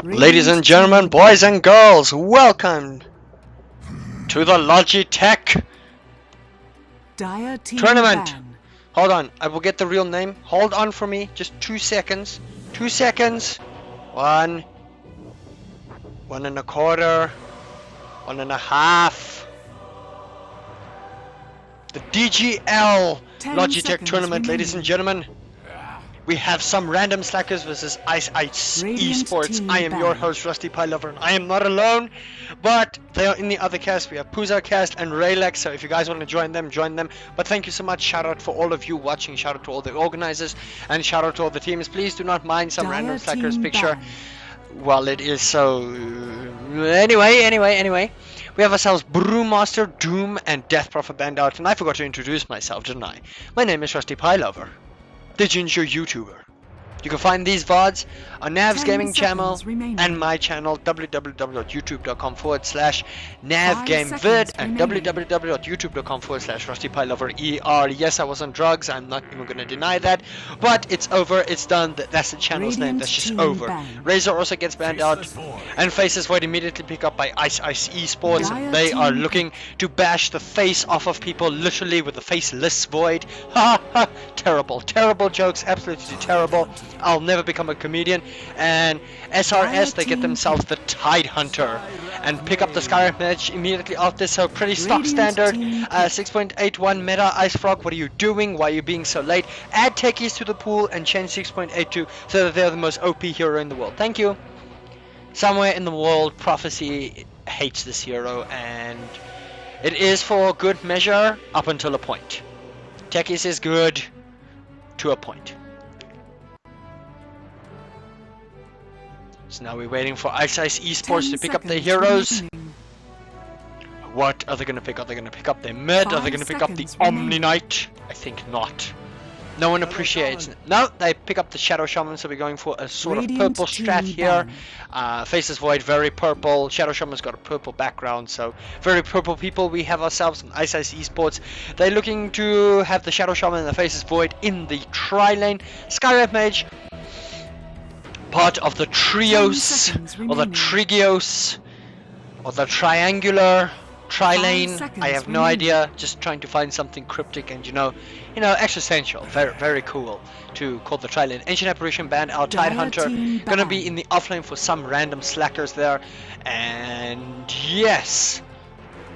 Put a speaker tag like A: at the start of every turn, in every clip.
A: Ladies and gentlemen, boys and girls, welcome to the Logitech tournament. Hold on, I will get the real name. Hold on for me, just 2 seconds. 2 seconds. 1, 1 1/4, 1 1/2. The DGL Logitech tournament, ladies and gentlemen. We have some random slackers versus IceIce eSports. I am your host, Rusty Pylover, and I am not alone, but they are in the other cast. We have Pooza Cast and Raylex, so if you guys want to join them, join them. But thank you so much. Shout out for all of you watching. Shout out to all the organizers, and shout out to all the teams. Please do not mind some random slackers picture. Well, it is so... Anyway. We have ourselves Brewmaster, Doom, and Death Prophet banned out, and I forgot to introduce myself, didn't I? My name is Rusty Pylover, the Ginger YouTuber. You can find these VODs on Nav's gaming channel and my channel, www.youtube.com/navgamevid and www.youtube.com/RustyPyloverER. Yes, I was on drugs, I'm not even going to deny that, but it's over, it's done, that's the channel's name, that's just over. Razor also gets banned out, and Faces Void immediately pick up by IceIce eSports. They are looking to bash the face off of people, literally with the faceless Void. Ha ha! Terrible jokes, absolutely terrible. I'll never become a comedian. And SRS, they get themselves the Tide Hunter and pick up the Skyrim match immediately after. So pretty stock standard. 6.81 meta. Ice Frog, what are you doing? Why are you being so late? Add techies to the pool and change 6.82 so that they're the most OP hero in the world. Thank you. Somewhere in the world, Prophecy hates this hero, and it is for good measure up until a point. Techies is good to a point. So now we're waiting for IceIce eSports to pick up their heroes. What are they going to pick up? Are they going to pick up their mid? Are they going to pick up the Omniknight? I think not. No one appreciates it. No, they pick up the Shadow Shaman, so we're going for a sort of purple strat here. Faces Void, very purple. Shadow Shaman's got a purple background, so very purple people. We have ourselves an IceIce eSports. They're looking to have the Shadow Shaman and the Faces Void in the tri-lane. Skyrim Mage, part of the Trios, or the Trigios, or the Triangular Tri-Lane. I have no idea, just trying to find something cryptic and you know existential. Very cool to call the Tri-Lane. Ancient Apparition banned out. Tide Hunter gonna be in the offlane for some random slackers there, and yes,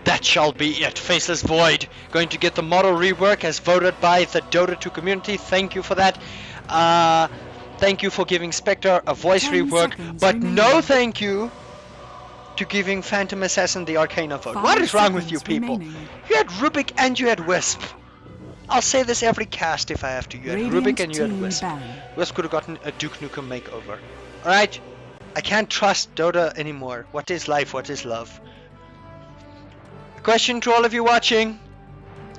A: that shall be it. Faceless Void going to get the model rework as voted by the Dota 2 community. Thank you for that. Thank you for giving Spectre a voice rework, but no thank you to giving Phantom Assassin the Arcana vote. What is wrong with you people? You had Rubik and you had Wisp. I'll say this every cast if I have to. You had Rubik and you had Wisp. Wisp could have gotten a Duke Nukem makeover. Alright? I can't trust Dota anymore. What is life? What is love? A question to all of you watching.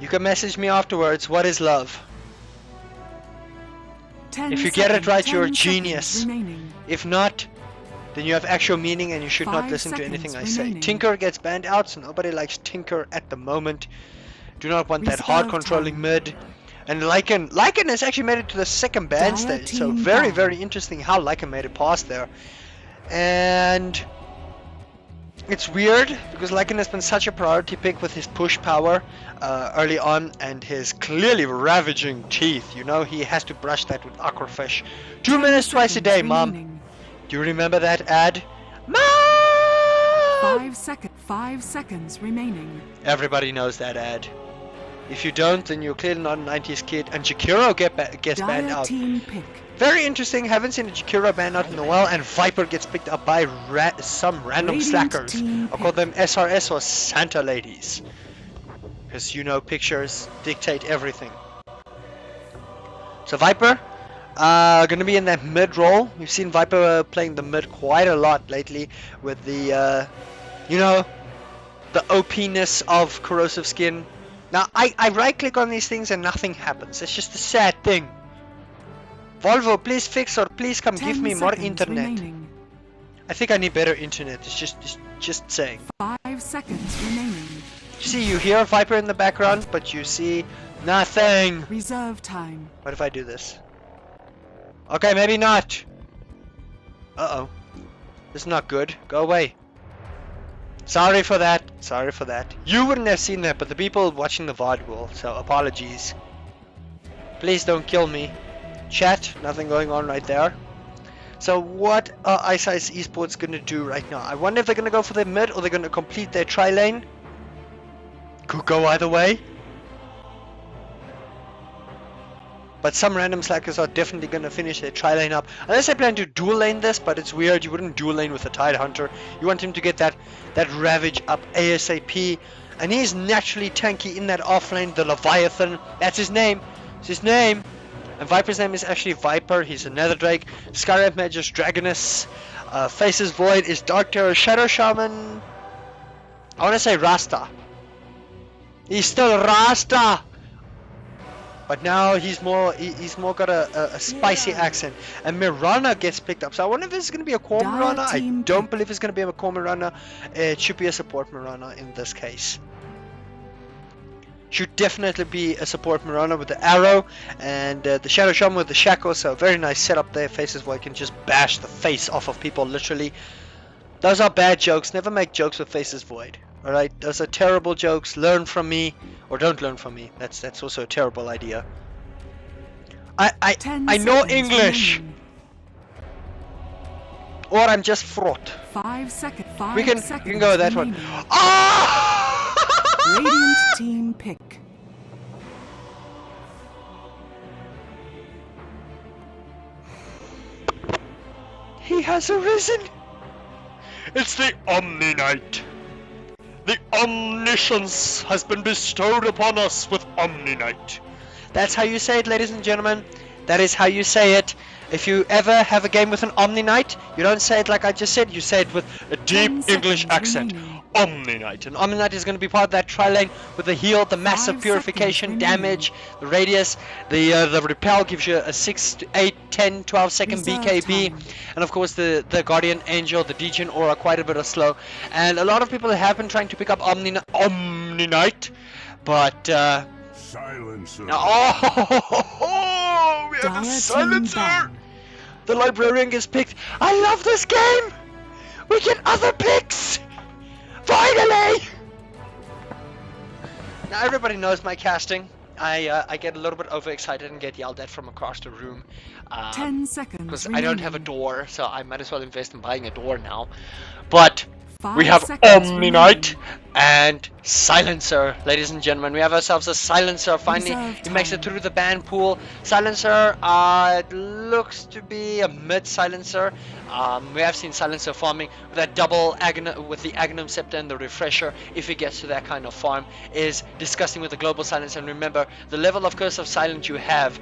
A: You can message me afterwards. What is love? If you get it right, you're a genius. If not, then you have actual meaning and you should not listen to anything I say. Tinker gets banned out, so nobody likes Tinker at the moment. Do not want that hard controlling mid. And Lycan has actually made it to the second ban stage, so very interesting how Lycan made it past there. And it's weird because Lycan has been such a priority pick with his push power early on and his clearly ravaging teeth. You know, he has to brush that with Aquafish. 2 minutes twice a day, Mom. Do you remember that ad? Mom!
B: 5 seconds remaining.
A: Everybody knows that ad. If you don't, then you're clearly not a 90s kid. And Jakiro gets banned out. Very interesting. Haven't seen a Jakiro banned out in a while. And Viper gets picked up by some random slackers. I'll call them SRS or Santa ladies. Because you know pictures dictate everything. So Viper, gonna be in that mid role. We've seen Viper playing the mid quite a lot lately with the, you know, the OP-ness of corrosive skin. Now, I right-click on these things and nothing happens. It's just a sad thing. Volvo, please fix or please come give me more internet.
B: Remaining.
A: I think I need better internet. It's just saying.
B: 5 seconds remaining.
A: You see, you hear Viper in the background, but you see nothing.
B: Reserve time.
A: What if I do this? Okay, maybe not. Uh-oh. This is not good. Go away. Sorry for that. Sorry for that. You wouldn't have seen that, but the people watching the VOD will. So apologies. Please don't kill me. Chat, nothing going on right there. So what are IceIce eSports going to do right now? I wonder if they're going to go for their mid or they're going to complete their tri-lane. Could go either way. But some random slackers are definitely going to finish their tri-lane up. Unless they plan to dual lane this, but it's weird. You wouldn't dual lane with a Tide Hunter. You want him to get that Ravage up ASAP. And he's naturally tanky in that off lane, the Leviathan. That's his name. It's his name. And Viper's name is actually Viper. He's a Nether Drake. Skyrim Mage is Dragoness. Faces Void is Dark Terror. Shadow Shaman. I want to say Rasta. He's still Rasta. But now he's more got a spicy accent. And Mirana gets picked up. So I wonder if this is going to be a core Mirana. I don't believe it's going to be a core Mirana. It should be a support Mirana in this case. Should definitely be a support Mirana with the arrow. And the Shadow Shaman with the shackle. So very nice setup there. Faces where you can just bash the face off of people literally. Those are bad jokes. Never make jokes with Faces Void. Alright, those are terrible jokes. Learn from me. Or don't learn from me. That's also a terrible idea. I know English. Or I'm just fraught.
B: 5 seconds.
A: We can go with that one. Ah!
B: Radiant team pick.
A: He has arisen. It's the Omniknight. The omniscience has been bestowed upon us with Omniknight. That's how you say it, ladies and gentlemen. That is how you say it. If you ever have a game with an Omniknight, you don't say it like I just said. You say it with a deep English accent. Omniknight. And Omniknight is going to be part of that tri-lane with the heal, the massive purification, damage, the radius, the repel gives you a 6 to 8, 10, 12 second BKB, and of course the Guardian Angel, the Degen Aura, quite a bit of slow. And a lot of people have been trying to pick up Omniknight, but
C: Silencer.
A: oh, we have a silencer. The Librarian gets picked. I love this game. We get other picks. Finally! Now everybody knows my casting. I get a little bit overexcited and get yelled at from across the room.
B: 10 seconds.
A: Because I don't have a door, so I might as well invest in buying a door now. But we have Omniknight and Silencer, ladies and gentlemen. We have ourselves a Silencer. Finally, he makes it through the ban pool. Silencer, it looks to be a mid Silencer. We have seen Silencer farming with that double with the Agnum Scepter and the Refresher. If he gets to that kind of farm, is disgusting with the global Silence. And remember, the level of Curse of Silence you have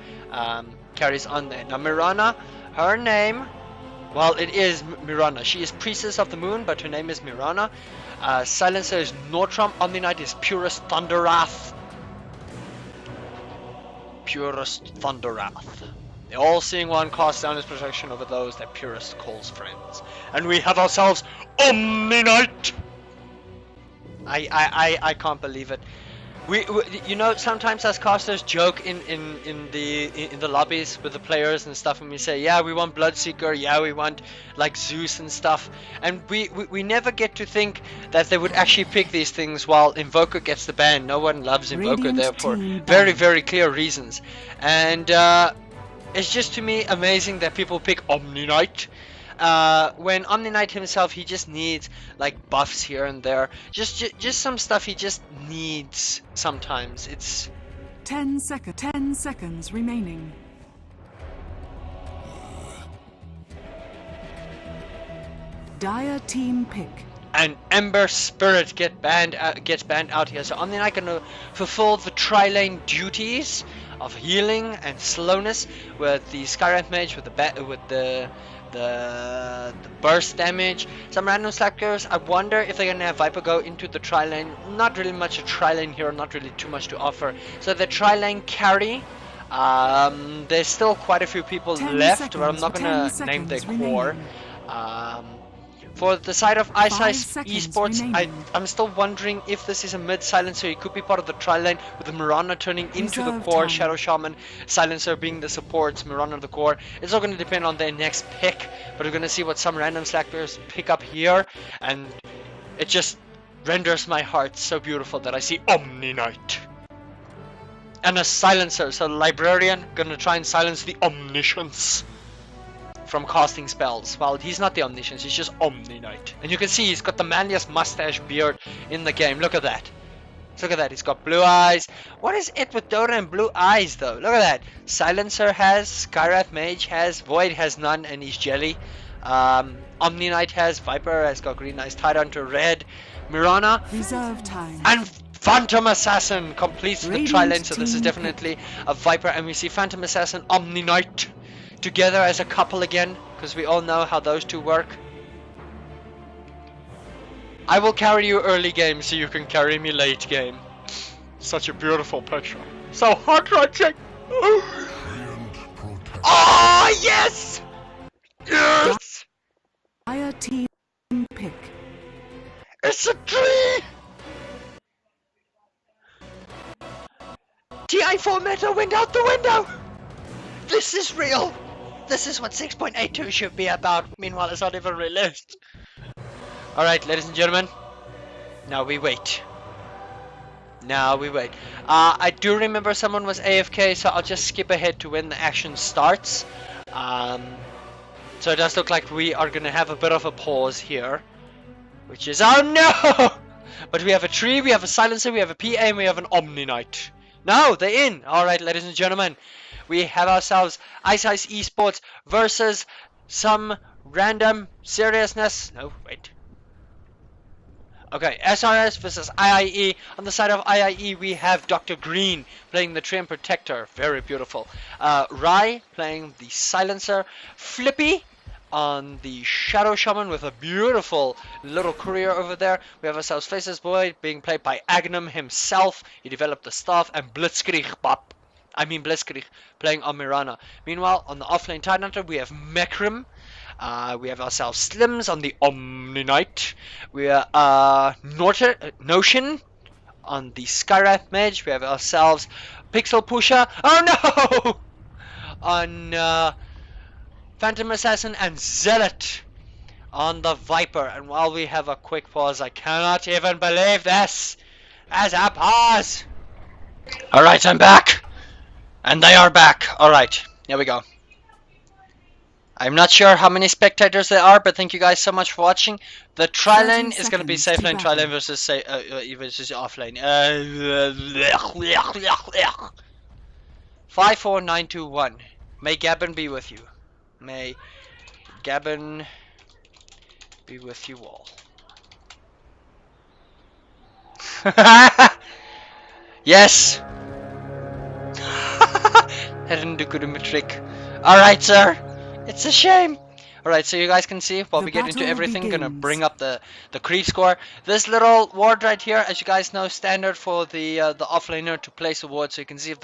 A: carries on there. Now Mirana, her name. Well, it is Mirana. She is Priestess of the Moon, but her name is Mirana. Silencer is Nortrum. Omniknight is Purest Thunderwrath. Purest Thunderwrath. The all-seeing one casts down his protection over those that Purest calls friends. And we have ourselves Omniknight! I can't believe it. We you know, sometimes as casters joke in the lobbies with the players and stuff, and we say, yeah, we want Bloodseeker, yeah, we want like Zeus and stuff, and we never get to think that they would actually pick these things while Invoker gets the ban. No one loves Invoker there for very, very clear reasons, and it's just to me amazing that people pick Omniknight. When Omniknight himself, he just needs like buffs here and there, just some stuff he just needs sometimes. It's
B: 10 seconds remaining. Dire team pick.
A: And Ember Spirit gets banned out here, so Omniknight gonna fulfill the tri-lane duties of healing and slowness with the Skyrim Mage, with the burst damage. Some random slackers, I wonder if they're gonna have Viper go into the tri-lane. Not really much a tri-lane here, not really too much to offer. So the tri-lane carry, there's still quite a few people left, but I'm not gonna name their core. For the side of IceIce
B: seconds
A: eSports,
B: remaining.
A: I'm still wondering if this is a mid silencer. He could be part of the tri lane with the Mirana turning into the
B: Reserve
A: core,
B: time.
A: Shadow Shaman, silencer being the supports, Mirana the core. It's all going to depend on their next pick, but we're going to see what some random Slack players pick up here, and it just renders my heart so beautiful that I see Omniknight. And a silencer, so Librarian gonna try and silence the Omniscience from casting spells. Well, he's not the Omniscience, he's just Omniknight. And you can see he's got the manliest mustache beard in the game. Look at that. Look at that, he's got blue eyes. What is it with Dota and blue eyes though? Look at that. Silencer has, Skywrath Mage has, Void has none and he's jelly. Omniknight has, Viper has got green eyes, Tidehunter red, Mirana
B: Reserve time.
A: and Phantom Assassin completes the
B: Radiant
A: tri-lane, so this is
B: team
A: definitely a Viper, and we see Phantom Assassin, Omniknight together as a couple again, because we all know how those two work. I will carry you early game so you can carry me late game. Such a beautiful picture. So heart-wrenching. Oh yes! Yes!
B: Dire team pick.
A: It's a tree! TI4 meta went out the window! This is real! This is what 6.82 should be about. Meanwhile, it's not even released. Alright, ladies and gentlemen. Now we wait. Now we wait. I do remember someone was AFK, so I'll just skip ahead to when the action starts. So it does look like we are gonna have a bit of a pause here. Which is, oh no! But we have a tree, we have a silencer, we have a PA, and we have an Omniknight. No, they're in! Alright, ladies and gentlemen. We have ourselves IceIce eSports versus some random seriousness. No, wait. Okay, SRS versus IIE. On the side of IIE, we have Dr. Green playing the Tree and Protector. Very beautiful. Rai playing the Silencer. Flippy on the Shadow Shaman with a beautiful little courier over there. We have ourselves Faces Boy being played by Agnum himself. He developed the staff, and Blitzkrieg playing on Mirana. Meanwhile, on the offlane Tidehunter, we have Mekrim. We have ourselves Slims on the Omniknight. We are Notion on the Skywrath Mage. We have ourselves Pixel Pusher. Oh no! On Phantom Assassin and Zealot on the Viper. And while we have a quick pause, I cannot even believe this as a pause. Alright, I'm back. And they are back. Alright, here we go. I'm not sure how many spectators there are, but thank you guys so much for watching. The tri-lane is going to be safe lane, tri-lane versus offlane. 5, 4, 9, 2, 1. May Gavin be with you. May Gavin be with you all. Yes! I didn't do good in my trick. Alright, sir. It's a shame. Alright, so you guys can see while we get into everything, gonna bring up the creep score. This little ward right here, as you guys know, standard for the offlaner to place a ward, so you can see if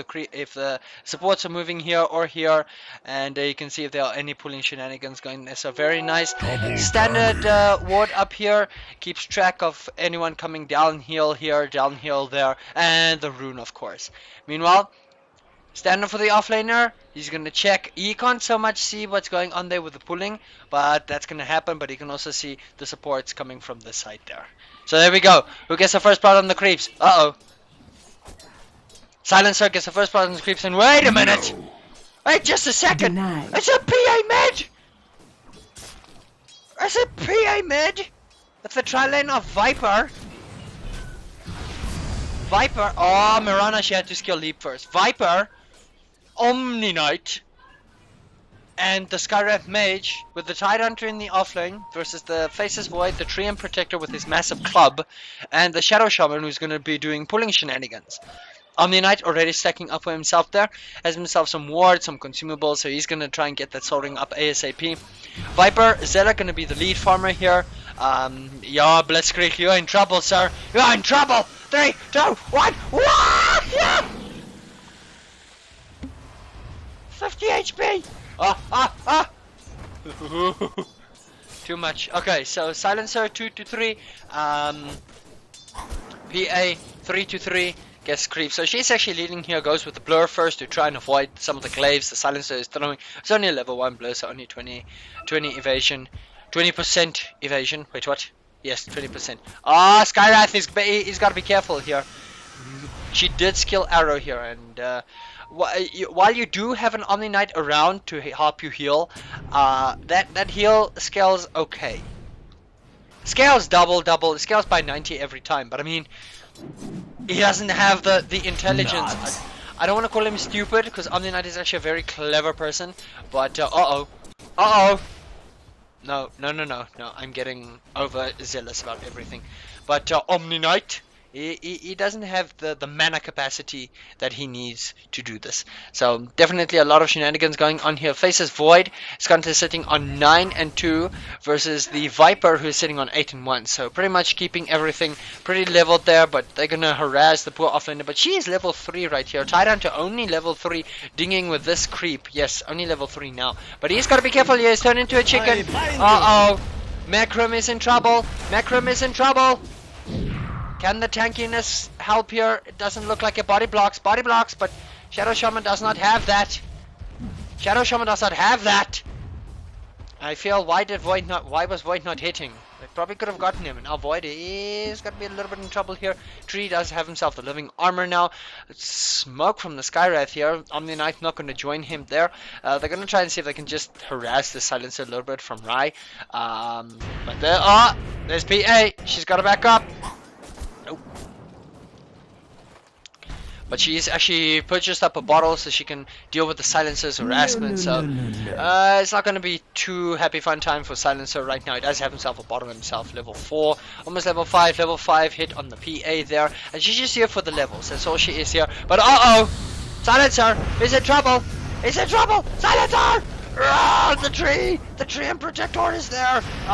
A: the supports are moving here or here, and you can see if there are any pulling shenanigans going there. So very nice standard ward up here, keeps track of anyone coming downhill here, downhill there, and the rune of course. Meanwhile, standard for the offlaner, he's going to check. He can't so much see what's going on there with the pulling, but that's going to happen. But he can also see the supports coming from this side there. So there we go. Who gets the first blood on the creeps? Uh-oh. Silencer gets the first blood on the creeps. And wait a minute! Wait just a second!
B: Denied.
A: It's a PA mid! It's a PA mid! That's the tri-lane of Viper. Viper. Oh, Mirana, she had to skill leap first. Viper. Omniknight and the Skywrath Mage with the Tidehunter in the offlane versus the Faces Void, the Tree and Protector with his massive club, and the Shadow Shaman who's going to be doing pulling shenanigans. Omniknight already stacking up for himself there, has himself some wards, some consumables, so he's going to try and get that soldering up ASAP. Viper, Zella going to be the lead farmer here. Yeah, Blitzkrieg, you're in trouble, sir. You're in trouble. 3, 2, 1. Yeah! 50 HP! Too much. Okay, so Silencer 2 to 3. PA 3 to 3. Gets creep. So she's actually leading here. Goes with the blur first to try and avoid some of the glaives the Silencer is throwing. It's only a level 1 blur, so only 20 evasion. 20% evasion. Wait, what? Yes, 20%. Ah, Skywrath he's got to be careful here. She did skill arrow here, and while you do have an Omniknight around to help you heal, that heal scales okay. Scales double, scales by 90 every time, but I mean, he doesn't have the intelligence. I don't want to call him stupid, because Omniknight is actually a very clever person, but uh-oh. No, I'm getting overzealous about everything. But Omniknight, he doesn't have the mana capacity that he needs to do this. So definitely a lot of shenanigans going on here. Faces Void is currently sitting on 9 and 2 versus the Viper who's sitting on 8 and 1. So pretty much keeping everything pretty leveled there, but they're gonna harass the poor offlaner. But she is level 3 right here. Tidehunter only level 3, dinging with this creep. Yes, only level 3 now. But he's gotta be careful here. He's turned into a chicken. Uh-oh. Macrum is in trouble. Macrum is in trouble. Can the tankiness help here? It doesn't look like it. Body blocks, but Shadow Shaman does not have that. Shadow Shaman does not have that. I feel why was Void not hitting? They probably could have gotten him, and now Void is gonna be a little bit in trouble here. Tree does have himself the living armor now. Smoke from the Skywrath here. Omniknight not gonna join him there. They're gonna try and see if they can just harass the Silencer a little bit from Rai. But there's PA. She's gotta back up. Nope. But she's actually purchased up a bottle so she can deal with the Silencer's harassment. It's not going to be too happy fun time for Silencer right now. He does have himself a bottle himself, level 4, almost level 5 hit on the PA there. And she's just here for the levels. That's all she is here. But uh-oh! Silencer is in trouble! He's in trouble! Silencer! The tree! The tree and protector is there! You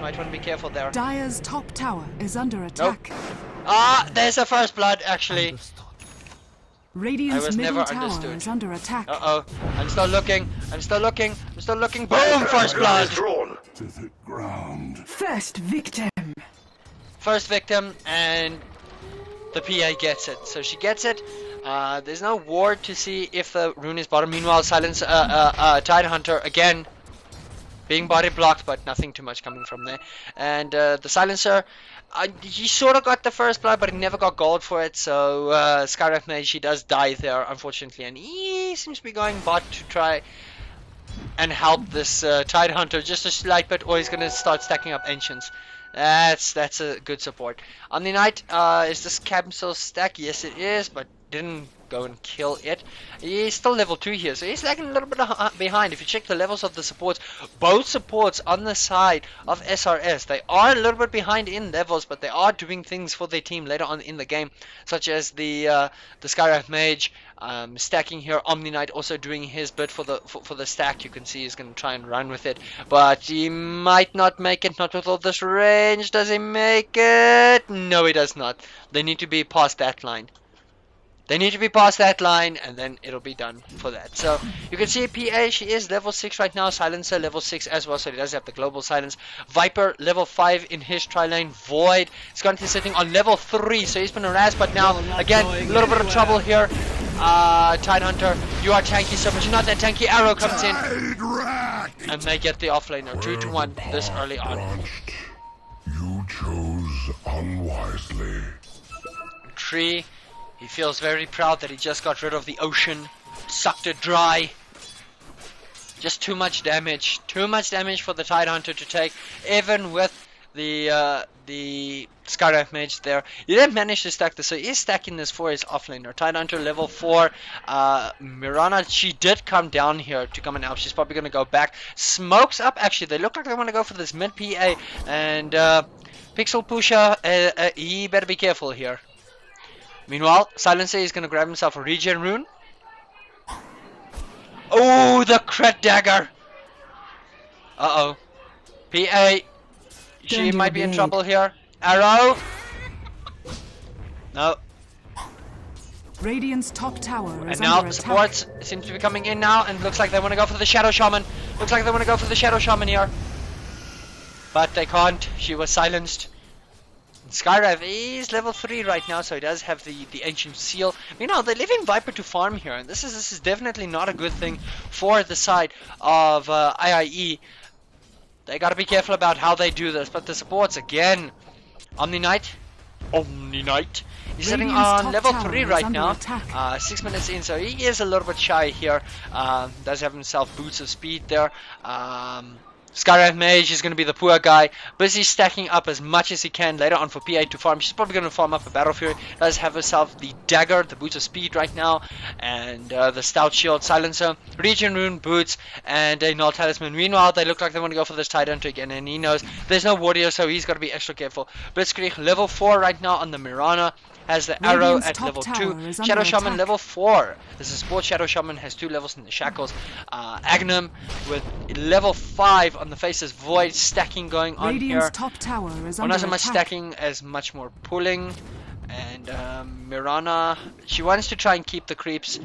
A: might want to be careful there.
B: Dire's top tower is under attack.
A: Nope. There's a first blood, actually.
B: Radiant's middle tower is under attack.
A: Uh-oh. I'm still looking. Boom! First blood!
C: To the ground.
B: First victim.
A: First victim, and the PA gets it. So she gets it. There's no ward to see if the rune is bottom. Meanwhile, Silence, Tidehunter again being body blocked, but nothing too much coming from there. And the Silencer, he sort of got the first blood, but he never got gold for it. So Skywrath Mage, he does die there, unfortunately, and he seems to be going bot to try and help this Tidehunter just a slight bit, or he's gonna start stacking up Ancients. That's a good support. Omniknight, is this cab still stack? Yes, it is, but didn't go and kill it. He's still level 2 here, so he's lagging a little bit behind. If you check the levels of the supports, both supports on the side of SRS, they are a little bit behind in levels, but they are doing things for their team later on in the game, such as the Skywrath Mage stacking here. Omniknight also doing his bit for the stack. You can see he's going to try and run with it, but he might not make it. Not with all this range. Does he make it? No, he does not. They need to be past that line. They need to be past that line, and then it'll be done for that. So you can see PA, she is level 6 right now. Silencer level 6 as well, so he does have the global silence. Viper level 5 in his tri-lane. Void is currently sitting on level 3, so he's been harassed, but now again a little bit of trouble here. Tidehunter, you are tanky so much. You're not that tanky. Arrow comes in, and they get the offlaner 2 to 1 this early on.
C: You chose unwisely.
A: Tree. He feels very proud that he just got rid of the ocean, sucked it dry. Just too much damage for the Tidehunter to take, even with the Skywrath Mage there. He didn't manage to stack this, so he is stacking this for his offlaner. Tidehunter level 4. Mirana, she did come down here to come and help. She's probably going to go back. Smokes up, actually. They look like they want to go for this mid PA, and Pixel Pusher, he better be careful here. Meanwhile, Silencer is going to grab himself a regen rune. Oh, the crit dagger! Uh-oh. PA, she might be in trouble here. Arrow! No.
B: Radiant's top tower
A: And
B: is
A: now
B: under attack.
A: supports seem to be coming in now, and looks like they want to go for the Shadow Shaman. Looks like they want to go for the Shadow Shaman here. But they can't. She was silenced. Skyrive is level 3 right now, so he does have the Ancient Seal. You know, they're leaving Viper to farm here, and this is definitely not a good thing for the side of IIE. They gotta be careful about how they do this, but the supports again. Omniknight. He's sitting on level 3 right now, 6 minutes in, so he is a little bit shy here. Does have himself boots of speed there. Skyrive Mage is going to be the poor guy, busy stacking up as much as he can later on for PA to farm. She's probably going to farm up a Battle Fury. Does have herself the dagger, the boots of speed right now, and the stout shield silencer, Regen Rune boots, and a Null Talisman. Meanwhile, they look like they want to go for this Tidehunter again, and he knows there's no warrior, so he's got to be extra careful. Blitzkrieg level 4 right now on the Mirana. Has the arrow at level 2. Shadow Shaman level 4. This is Sport Shadow Shaman, has 2 levels in the shackles. Agnum with level 5 on the Faces Void, stacking going on here.
B: Top tower is
A: Well, not so much stacking as much more pulling. And Mirana, she wants to try and keep the creeps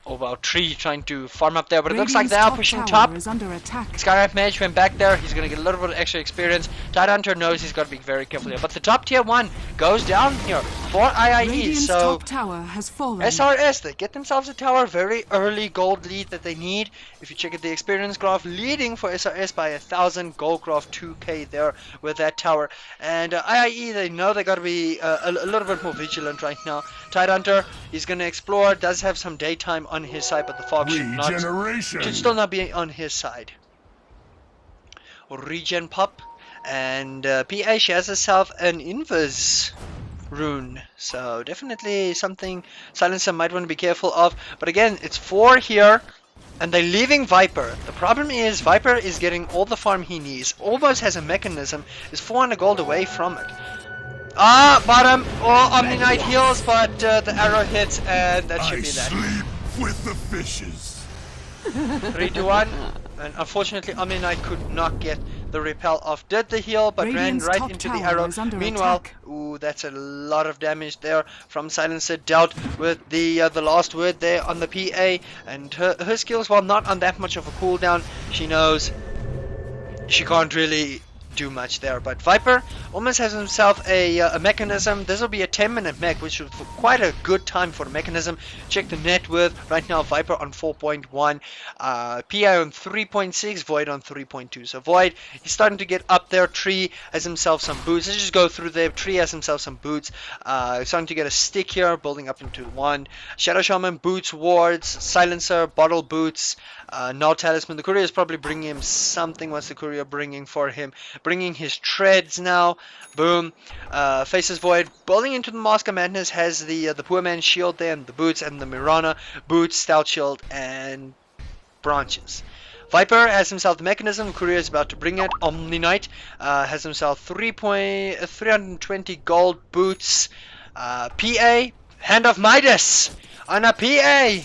A: over a tree, trying to farm up there, but it looks like they are pushing top. Skyrive Mage went back there. He's going to get a little bit of extra experience. Tidehunter knows he's got to be very careful here, but the top tier 1 goes down here for IIE. So SRS, they get themselves a tower, very early gold lead that they need. If you check at the experience graph, leading for SRS by 1,000 gold graph, 2k there with that tower. And IIE, they know they got to be a little bit more vigilant right now. Tidehunter, he's going to explore, does have some daytime on his side, but the fog should still not be on his side. Regen pop, and PA, she has herself an inverse rune, so definitely something Silencer might want to be careful of. But again, it's 4 here, and they're leaving Viper. The problem is Viper is getting all the farm he needs, almost has a mechanism, is 400 gold away from it. Bottom, Omniknight heals, but the arrow hits, and that should be that.
C: Sleep with the fishes.
A: 3 to 1, and unfortunately Omniknight could not get the repel off. Did the heal, but ran right into the arrow. Meanwhile, ooh, that's a lot of damage there from Silencer, dealt with the last word there on the PA, and her skills, while not on that much of a cooldown, she knows she can't really do much there. But Viper almost has himself a mechanism. This will be a 10-minute mech, which is quite a good time for the mechanism. Check the net worth right now. Viper on 4.1, PI on 3.6, Void on 3.2. So Void, he's starting to get up there. Tree has himself some boots. Let's just go through there. Tree has himself some boots. Starting to get a stick here, building up into 1. Shadow Shaman, boots, wards, Silencer, bottle boots, Null Talisman. The courier is probably bringing him something. What's the courier bringing for him? Bringing his treads now. Boom. Faces Void. Building into the Mask of Madness has the poor man's shield there, and the boots, and the Mirana. Boots, stout shield, and branches. Viper has himself the mechanism. Courier is about to bring it. Omniknight has himself 320 gold boots. PA, Hand of Midas on a PA.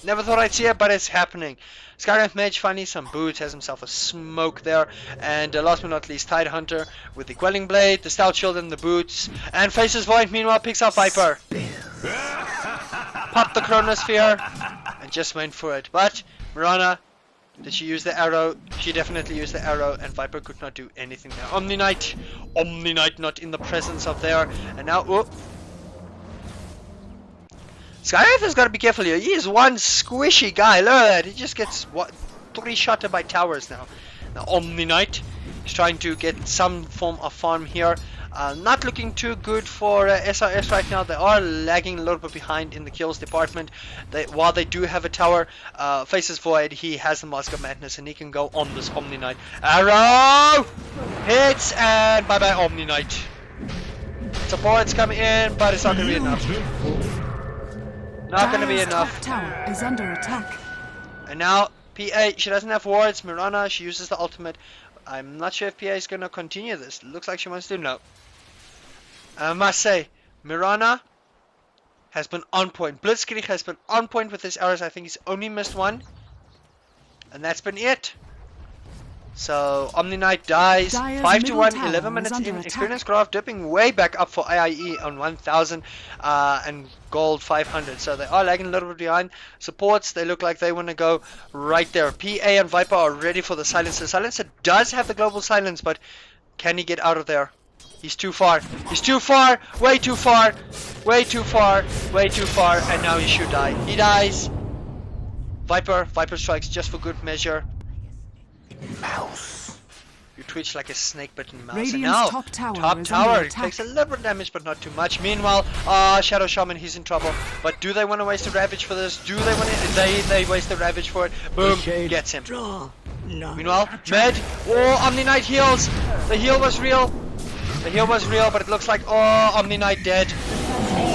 A: Never thought I'd see it, but it's happening. Skyrive Mage finally some boots, has himself a smoke there, and last but not least Tidehunter with the Quelling Blade, the Stout Shield, and the boots, and Faces Void meanwhile picks up Viper. Popped the Chronosphere and just went for it. But Mirana, did she use the arrow? She definitely used the arrow, and Viper could not do anything there. Omniknight not in the presence of there, and now Skyrive has got to be careful here. He is one squishy guy. Look at that. He just gets 3-shotted by towers now. Now Omniknight is trying to get some form of farm here. Not looking too good for SRS right now. They are lagging a little bit behind in the kills department. While they do have a tower, Faces Void, he has the Mask of Madness, and he can go on this Omniknight. Arrow! Hits, and bye-bye Omniknight. Support's coming in, but it's not going to be enough. Not going to be enough.
B: Tower is under attack.
A: And now PA, she doesn't have wards. Mirana, she uses the ultimate. I'm not sure if PA is going to continue this. Looks like she wants to. No. I must say, Mirana has been on point. Blitzkrieg has been on point with his arrows. I think he's only missed one, and that's been it. So Omniknight dies.
B: Dire's
A: 5 to
B: middle
A: 1,
B: tower
A: 11
B: is
A: minutes
B: under
A: in.
B: attack.
A: Experience graph dipping way back up for IIE on 1000 and gold 500. So they are lagging a little bit behind. Supports, they look like they want to go right there. PA and Viper are ready for the Silencer. Silencer does have the global silence, but can he get out of there? He's too far. He's too far. Way too far. Way too far. Way too far. And now he should die. He dies. Viper strikes just for good measure.
C: Mouse.
A: You twitch like a snake-bitten mouse.
B: Radiant's
A: And now,
B: top tower
A: top
B: is
A: tower
B: under attack.
A: takes a little bit of damage, but not too much. Meanwhile, Shadow Shaman, he's in trouble. But do they want to waste the Ravage for this? Do they want to? They waste the Ravage for it. Boom, gets him. Meanwhile, Med. Oh, Omniknight heals. The heal was real. The heal was real, but it looks like, oh, Omniknight dead.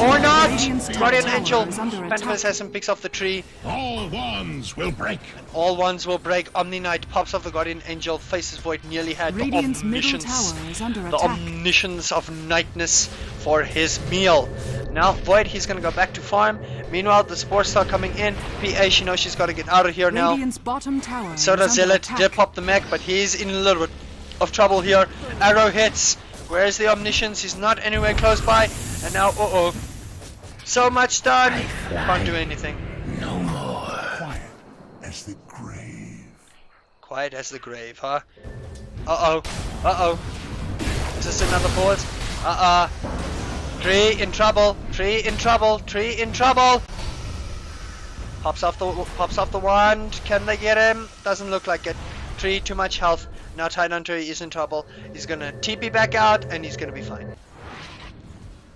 A: Or not!
B: Radiant's top
A: Guardian
B: tower
A: Angel.
B: is under
A: Phantom
B: attack.
A: Assassin picks off the tree.
C: All wands will break.
A: All ones will break. Omniknight pops off the Guardian Angel. Faces Void nearly had the
B: Radiant's middle
A: omniscience.
B: tower is under
A: The
B: attack.
A: omniscience of nightness for his meal. Now Void, he's gonna go back to farm. Meanwhile, the supports start coming in. PA, she knows she's got to get out of here now.
B: Radiant's bottom tower
A: So
B: is
A: does
B: under
A: Zealot.
B: attack.
A: Did pop the mech, but he's in a little bit of trouble here. Arrow hits. Where's the omniscience? He's not anywhere close by. And now, uh-oh. So much done. Can't do anything.
C: No more. Quiet as the grave.
A: Quiet as the grave, huh? Uh-oh. Uh-oh. Is this another pause? Tree in trouble. Tree in trouble. Tree in trouble. Pops off the wand. Can they get him? Doesn't look like it. Tree, too much health. Now Tidehunter is in trouble. He's gonna TP back out and he's gonna be fine.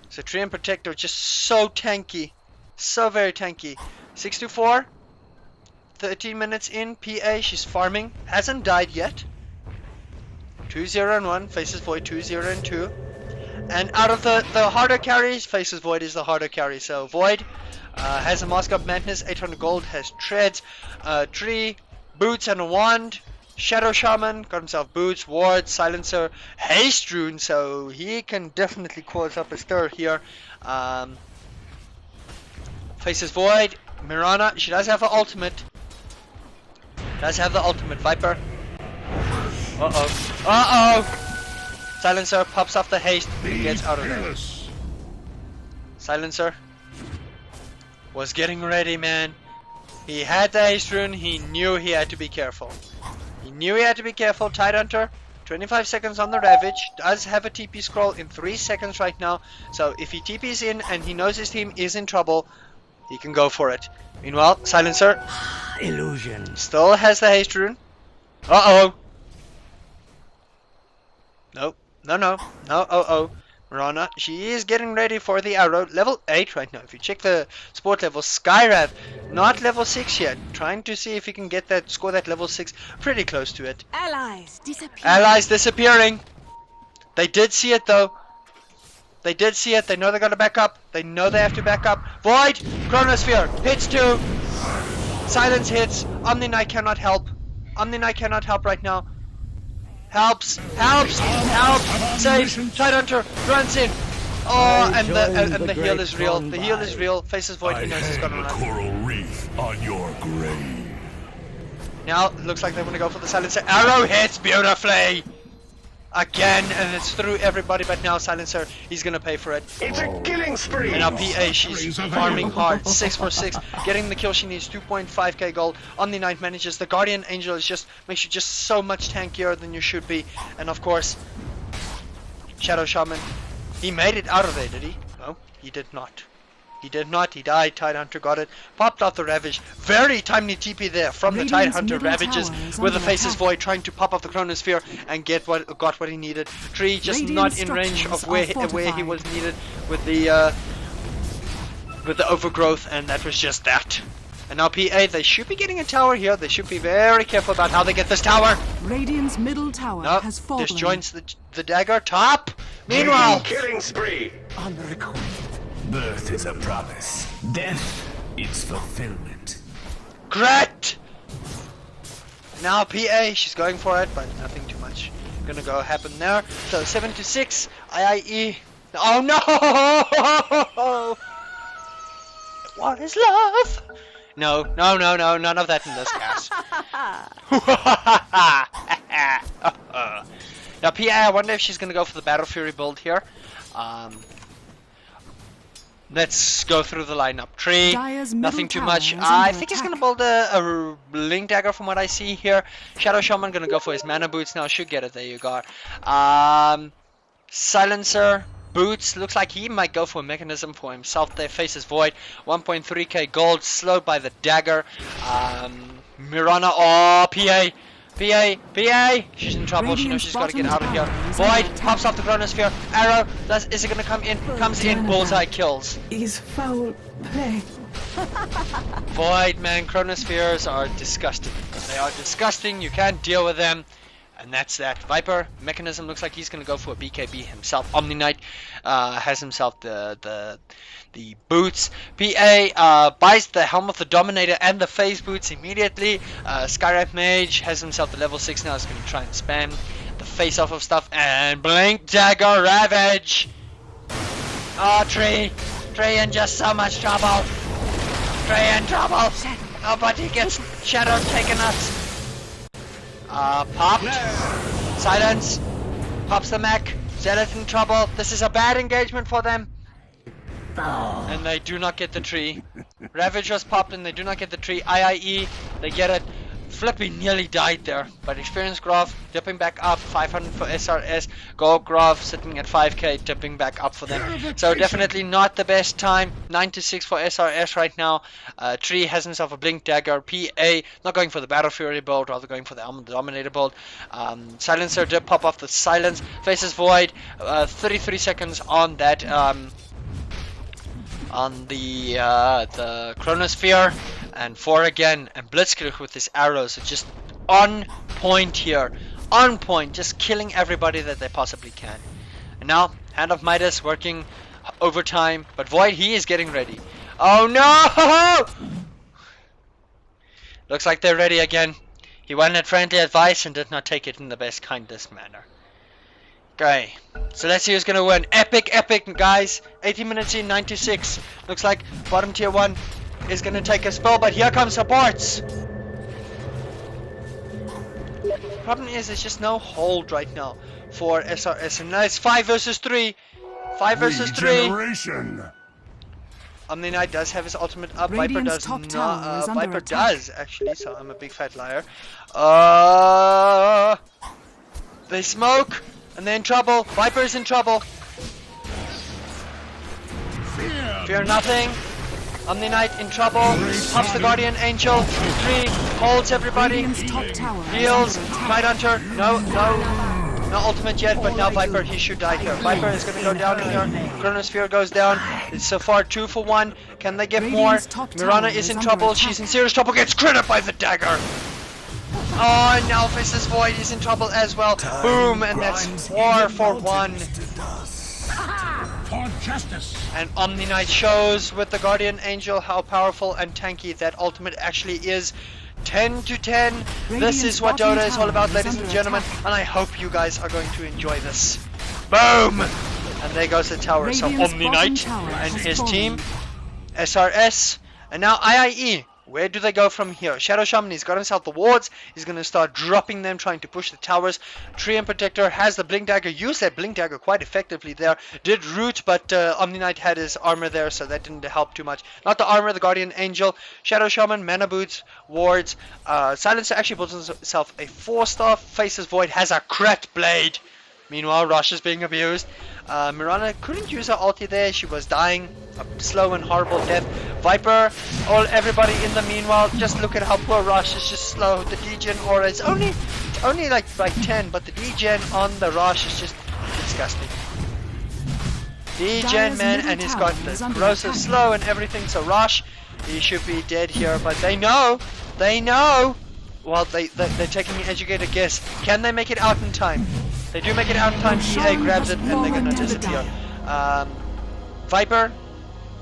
A: So Tree and Protector just so tanky. So very tanky. 6-4. 13 minutes in. PA, she's farming. Hasn't died yet. 2-0 and 1. Faces Void 2-0 and 2. And out of the harder carries, Faces Void is the harder carry. So Void has a Mask of Madness, 800 gold, has Treads, Tree, Boots and a Wand. Shadow Shaman got himself Boots, Ward, Silencer, Haste Rune, so he can definitely cause up a stir here. Faces Void, Mirana, she does have her ultimate. Does have the ultimate. Viper. Uh-oh. Uh-oh! Silencer pops off the haste and gets out of there. Silencer was getting ready, man. He had the haste rune, he knew he had to be careful. He knew he had to be careful. Tidehunter, 25 seconds on the Ravage, does have a TP scroll in 3 seconds right now. So if he TPs in and he knows his team is in trouble, he can go for it. Meanwhile, Silencer
D: Illusion.
A: still has the haste rune. Uh-oh. Nope. No. Uh-oh. Mirana, she is getting ready for the arrow. Level 8 right now. If you check the sport level, Skyrav, not level 6 yet. Trying to see if he can get that, score that level 6. Pretty close to it.
E: Allies disappear.
A: Allies disappearing. They did see it though. They did see it. They know they gotta back up. They know they have to back up. Void! Chronosphere! Hits 2! Silence hits. Omniknight cannot help. Omniknight cannot help right now. Helps! Helps! Help! Save! Tidehunter runs in. Oh, and the heal is real. The heal is real. Faces Void. He knows he's gonna run.
C: Coral reef on your grave.
A: Now it looks like they want to go for the Silencer. Arrow hits beautifully. Again, and it's through everybody, but now Silencer, he's gonna pay for it.
C: It's a killing spree.
A: And now PA, she's farming hard, 6 for 6, getting the kill. She needs 2.5k gold. Omniknight manages. The Guardian Angel is makes you just so much tankier than you should be. And of course, Shadow Shaman, he made it out of there, did he? No, he did not. He did not. He died. Tidehunter got it. Popped off the Ravage. Very timely TP there from the
B: Radiant's
A: Tidehunter
B: middle
A: Ravages
B: tower is
A: with the
B: under
A: Faces
B: attack.
A: Void trying to pop off the Chronosphere and got what he needed. Tree just
B: Radiant
A: not in range of
B: structures
A: where
B: are
A: he
B: fortified.
A: was needed with the overgrowth, and that was just that. And now PA, they should be getting a tower here. They should be very careful about how they get this tower.
B: Radiant's middle tower
A: No,
B: has fallen.
A: disjoints the dagger. Top. Meanwhile,
C: Killing spree.
D: Unrequited.
C: Birth is a promise.
D: Death, its fulfillment.
A: Gret! Now PA, she's going for it, but nothing too much gonna go happen there. So 7-6, IIE. Oh no! What is love? No, none of that in this cast. Now PA, I wonder if she's gonna go for the Battle Fury build here. Let's go through the lineup. Tree, nothing too much. I think he's gonna build a Link Dagger from what I see here. Shadow Shaman gonna go for his mana boots now. Should get it. There you go. Silencer, boots. Looks like he might go for a mechanism for himself. There, faces void. 1.3k gold, slowed by the dagger. Mirana, oh, PA, she's in trouble. She knows she's got to get out of here. Void pops off the chronosphere. Arrow, is it gonna come in? Comes in. Bullseye kills.
B: Is foul play.
A: Void, man, chronospheres are disgusting. They are disgusting. You can't deal with them. And that's that. Viper, mechanism, looks like he's gonna go for a BKB himself. Omniknight has himself the boots. PA buys the Helm of the Dominator and the phase boots immediately. Skyrap Mage has himself the level 6 now. He's gonna try and spam the face off of stuff. And Blink Dagger Ravage. Oh, Tree in just so much trouble. Tree in trouble. Nobody gets Shadow taken out. Popped. Silence. Pops the mech. Zealot in trouble. This is a bad engagement for them. And they do not get the tree. Ravage was popped and they do not get the tree. IIE, they get it. Flippy nearly died there. But Experience Graph dipping back up. 500 for SRS. Gold Graph sitting at 5k, dipping back up for them. So definitely not the best time. 96 for SRS right now. Tree has himself a Blink Dagger. PA not going for the Battle Fury build, rather going for the Dominator build. Silencer did pop off the silence. Faces Void. 33 seconds on that. On the Chronosphere. And 4 again, and Blitzkrieg with his arrows are just on point here. On point, just killing everybody that they possibly can. And now, Hand of Midas working overtime, but Void, he is getting ready. Oh no! Looks like they're ready again. He wanted friendly advice and did not take it in the best kindest manner. Okay, so let's see who's gonna win. Epic, guys. 80 minutes in, 96. Looks like bottom tier 1 is gonna take a spell, but here comes supports. Problem is, there's just no hold right now for SRS, and now it's 5 versus 3. 5 versus 3. Omniknight does have his ultimate up. Viper does not. Viper does actually. So I'm a big fat liar. They smoke, and they're in trouble. Viper is in trouble. Fear nothing. Omniknight in trouble. Pops the Guardian Angel. 3 holds everybody. Heals. Tidehunter. No ultimate yet, but now Viper, he should die here. Viper is going to go down in here. Chronosphere goes down. It's so far 2 for 1. Can they get more? Mirana is in trouble. She's in serious trouble. Gets critted by the dagger. Oh, and now faces Void is in trouble as well. Boom, and that's 4 for 1.
C: For justice.
A: And Omniknight shows with the Guardian Angel how powerful and tanky that ultimate actually is. 10 to 10. This is what Dota is all about, ladies and gentlemen, and I hope you guys are going to enjoy this. Boom! And there goes the tower. So Omniknight and his team, SRS, and now IIE. Where do they go from here? Shadow Shaman, he's got himself the wards. He's going to start dropping them, trying to push the towers. Tree and Protector has the Blink Dagger. Used that Blink Dagger quite effectively there. Did root, but Omniknight had his armor there, so that didn't help too much. Not the armor, the Guardian Angel. Shadow Shaman, Mana Boots, wards. Silencer actually builds himself a 4-star. Faces Void has a Cret Blade. Meanwhile, Rush is being abused. Mirana couldn't use her ulti there. She was dying a slow and horrible death. Viper, everybody in the meanwhile. Just look at how poor Rush is just slow. The degen aura is only like 10, but the degen on the Rush is just disgusting. Degen, man, and he's got the corrosive slow and everything. So Rush, he should be dead here, but they know. Well, they're taking an educated guess. Can they make it out in time? They do make it out in time. EA grabs it and they're gonna disappear. Viper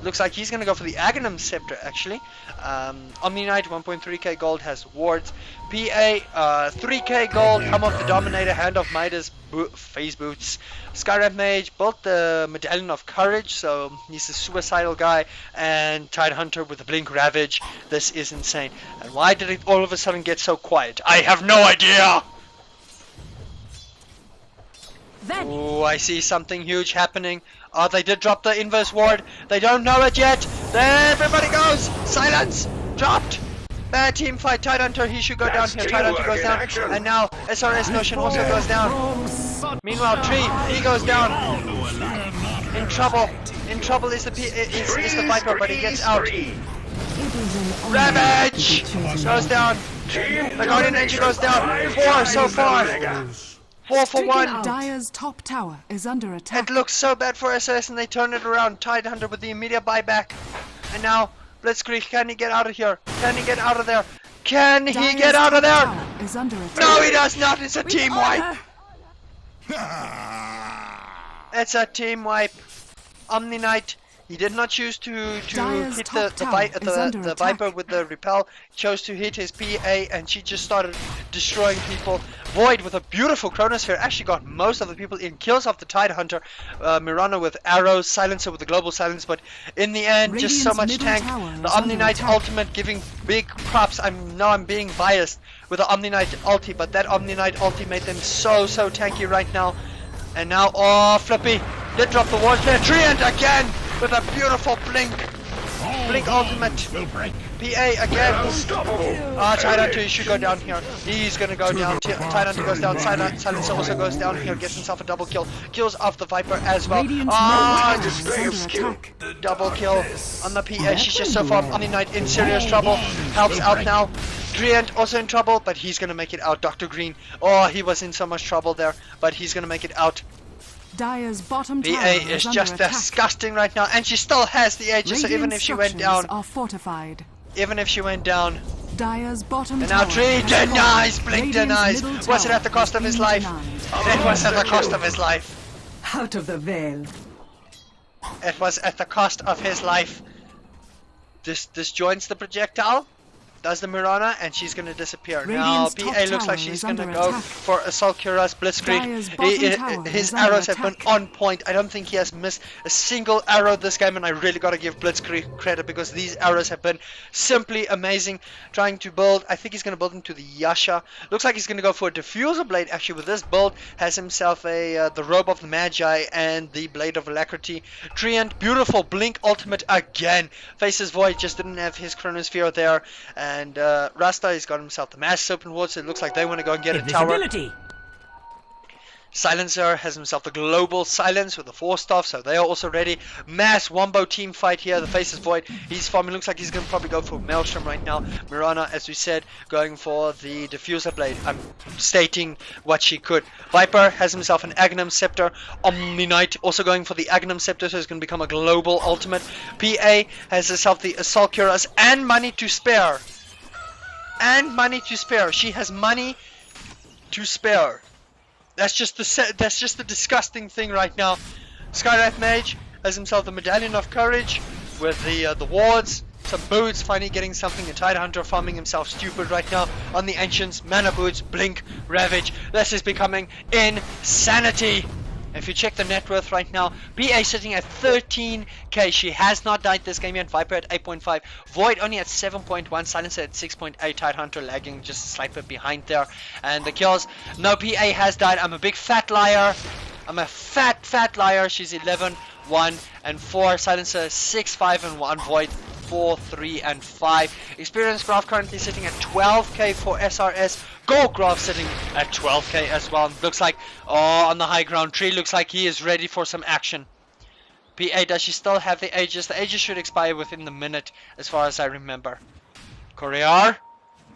A: looks like he's gonna go for the Aghanim Scepter actually. Omniknight 1.3k gold has wards. PA 3k gold. Come off the Dominator, Hand of Midas, phase boots. Skyrap Mage built the Medallion of Courage, so he's a suicidal guy. And Tidehunter with the Blink Ravage. This is insane. And why did it all of a sudden get so quiet? I have no idea.
B: Vanish.
A: Oh, I see something huge happening. Oh, they did drop the inverse ward. They don't know it yet. There everybody goes. Silence. Dropped. Bad team fight. Tidehunter, he should go down here. Tidehunter goes down. And now SRS Notion also goes down. Meanwhile, Tree, he goes down. In trouble. In trouble is the Viper, but he gets out. Ravage goes down. The Guardian Angel goes down. 4 so far. 4 for 1.
B: Dire's top tower is under attack.
A: It looks so bad for SS and they turn it around. Tidehunter with the immediate buyback. And now, Blitzkrieg, can he get out of here? Can he get out of there? Can he get out of there?
B: Is under attack.
A: No, he does not. It's a team wipe. It's a team wipe. Omniknight, he did not choose to hit the Viper with the repel. He chose to hit his PA and she just started destroying people. Void with a beautiful chronosphere actually got most of the people in. Kills off the Tidehunter. Mirana with arrows, Silencer with the global silence, but in the end, just so much tank. The Omniknight ultimate giving big props. I'm being biased with the Omniknight ulti, but that Omniknight ulti made them so tanky right now. And now, oh, Flippy did drop the ward there. Treant again with a beautiful blink. Blink ultimate. PA again. Tidehunter, he should go down here. He's gonna go down. Tidehunter goes down. Silencer also goes down here. Gets himself a double kill. Kills off the Viper as well. Double kill on the PA. She's just so far. Omniknight in serious trouble. Helps out now. Treant also in trouble, but he's gonna make it out. Dr. Green. Oh, he was in so much trouble there, but he's gonna make it out.
B: Dire's bottom tower
A: PA is just disgusting right now, and she still has the Aegis, so even if she went down,
B: are fortified.
A: even if she went down,
B: Dire's bottom
A: and now
B: tower
A: Tree
B: has
A: denies,
B: fallen.
A: Blink
B: Radiant's
A: denies.
B: middle
A: Was it
B: tower
A: at the cost of
B: has
A: his
B: been
A: life?
B: denied.
A: It was at the cost of his life.
E: Out of the veil.
A: It was at the cost of his life. Disjoints the projectile, does the Mirana, and she's gonna disappear. Now
B: Radiant's
A: PA
B: top
A: looks like
B: tower
A: she's
B: is
A: gonna
B: under
A: go
B: attack.
A: for Assault Cuirass, Blitzkrieg.
B: Dire's bottom tower
A: His
B: is under
A: arrows have been
B: attack.
A: on point. I don't think he has missed a single arrow this game, and I really gotta give Blitzkrieg credit because these arrows have been simply amazing. Trying to build, I think he's gonna build into the Yasha. Looks like he's gonna go for a Diffuser Blade. Actually, with this build, has himself the Robe of the Magi and the Blade of Alacrity. Treant, beautiful Blink ultimate again. Faces Void, just didn't have his Chronosphere there, and Rasta has got himself the Mass Open Ward, so it looks like they want to go and get a tower. Silencer has himself the Global Silence with the 4-staff, so they are also ready. Mass Wombo team fight here. The Faces Void, he's farming. Looks like he's going to probably go for Maelstrom right now. Mirana, as we said, going for the Diffuser Blade. I'm stating what she could. Viper has himself an Agnum Scepter. Omniknight also going for the Agnum Scepter, so it's going to become a Global Ultimate. PA has herself the Assault Cuirass and money to spare. She has money to spare. That's just the disgusting thing right now. Skywrath Mage has himself the Medallion of Courage with the wards, some boots, finally getting something. A Tidehunter farming himself stupid right now on the Ancients, mana boots, blink, ravage. This is becoming insanity. If you check the net worth right now, PA sitting at 13k. She has not died this game yet. Viper at 8.5. Void only at 7.1. Silencer at 6.8. Tidehunter lagging just a slight bit behind there. And the kills. No, PA has died. I'm a big fat liar. I'm a fat liar. She's 11, 1, and 4. Silencer 6, 5, and 1. Void 4, 3, and 5. Experience Graph currently sitting at 12k for SRS. Gold Graph sitting at 12k as well. Looks like, on the high ground, Tree looks like he is ready for some action. PA, does she still have the Aegis? The Aegis should expire within the minute, as far as I remember. Courier?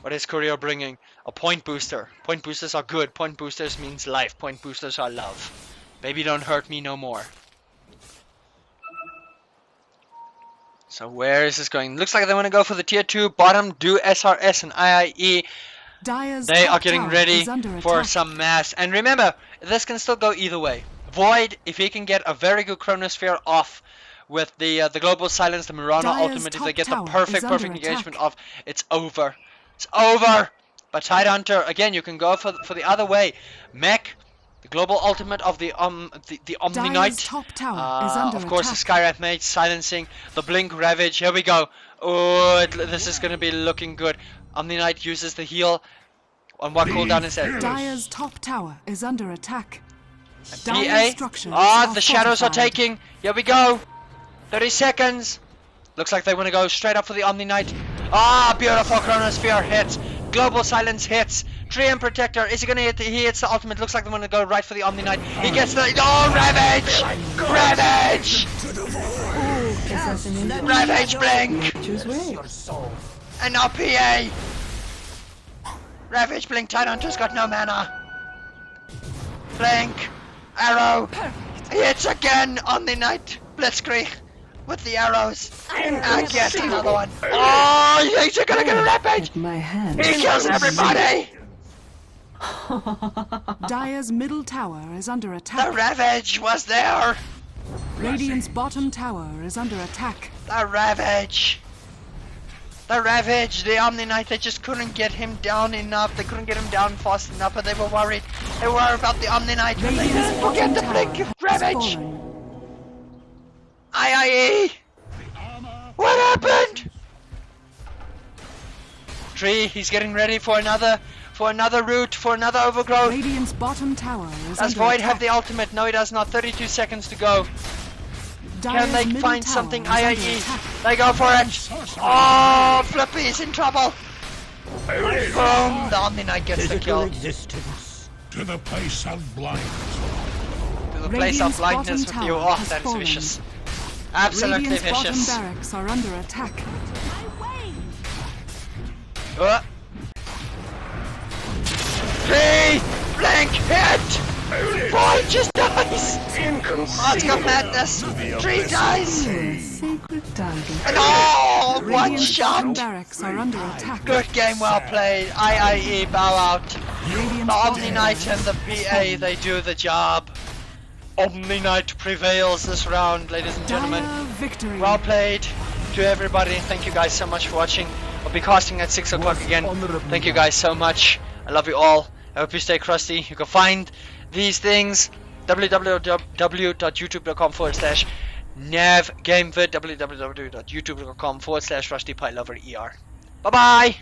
A: What is Courier bringing? A point booster. Point boosters are good. Point boosters means life. Point boosters are love. Baby, don't hurt me no more. So where is this going? Looks like they want to go for the tier 2 bottom, do SRS and IIE. They are getting ready for some mass. And remember, this can still go either way. Void, if he can get a very good Chronosphere off with the Global Silence, the Mirana ultimate, if they get the perfect engagement off, it's over. It's over! But Tidehunter, again, you can go for the other way. Mech, the Global Ultimate of the Omniknight. Of course, the Skywrath Mage silencing the Blink Ravage. Here we go. Oh, this is going to be looking good. Omniknight uses the heal. On what cooldown is that?
B: Dire's top tower is under attack. Dire structures
A: Ah,
B: are
A: the shadows are
B: fortified.
A: taking. Here we go. 30 seconds. Looks like they want to go straight up for the Omniknight. Ah, beautiful Chronosphere hits. Global Silence hits. Treant Protector. Is he gonna hit? He hits the ultimate. Looks like they want to go right for the Omniknight. He gets the. Oh, Ravage! Ravage! Ravage Blink!
E: Choose way.
A: And now PA! Ravage Blink. Tidehunter's got no mana. Blink. Arrow. Hits again on the night. Blitzkrieg. With the arrows. And gets another one. Oh, he thinks you're gonna get a Rampage!
E: My hand.
A: He kills everybody!
B: Dire's middle tower is under
A: The
B: attack.
A: Ravage was there!
B: Radiant's bottom tower is under attack.
A: The Ravage! The Ravage, the Omniknight, they just couldn't get him down enough. They couldn't get him down fast enough, but they were worried. They were about the Omniknight, but they didn't forget the blink of Ravage!
B: Fallen.
A: IIE! What happened? Tree, he's getting ready for another route, for another overgrowth.
B: Radiant's bottom tower is
A: Does
B: under
A: Void
B: attack.
A: have the ultimate? No, he does not. 32 seconds to go. Can
B: Dire's
A: they
B: middle
A: find
B: tower
A: something?
B: is under
A: IIE.
B: attack.
A: They go for it. Oh, Flippy's in trouble. Boom. The Omniknight gets the kill.
D: Existence.
C: To the place of blindness.
A: To the place of
B: Radiant's
A: blindness with
B: bottom
A: you.
B: tower
A: Oh,
B: has
A: that is
B: fallen.
A: vicious. Absolutely
B: Radiant's bottom
A: vicious.
B: barracks are under attack.
A: Three! Blink! Hit! Void just dies! Oh, it's got madness! Tree dies!
E: Sacred target.
A: And oh! One
B: Radiant's bottom
A: shot!
B: barracks are under attack.
A: Good game, well played. IIE, bow out.
B: Radiant's
A: The
B: bottom
A: Omniknight and the PA, they do the job. Omniknight prevails this round, ladies and gentlemen.
B: Dire victory.
A: Well played to everybody. Thank you guys so much for watching. I'll be casting at 6 o'clock again. Thank you guys so much. I love you all. I hope you stay crusty. You can find these things www.youtube.com/navgamevid, www.youtube.com/RustyPilover. Bye bye.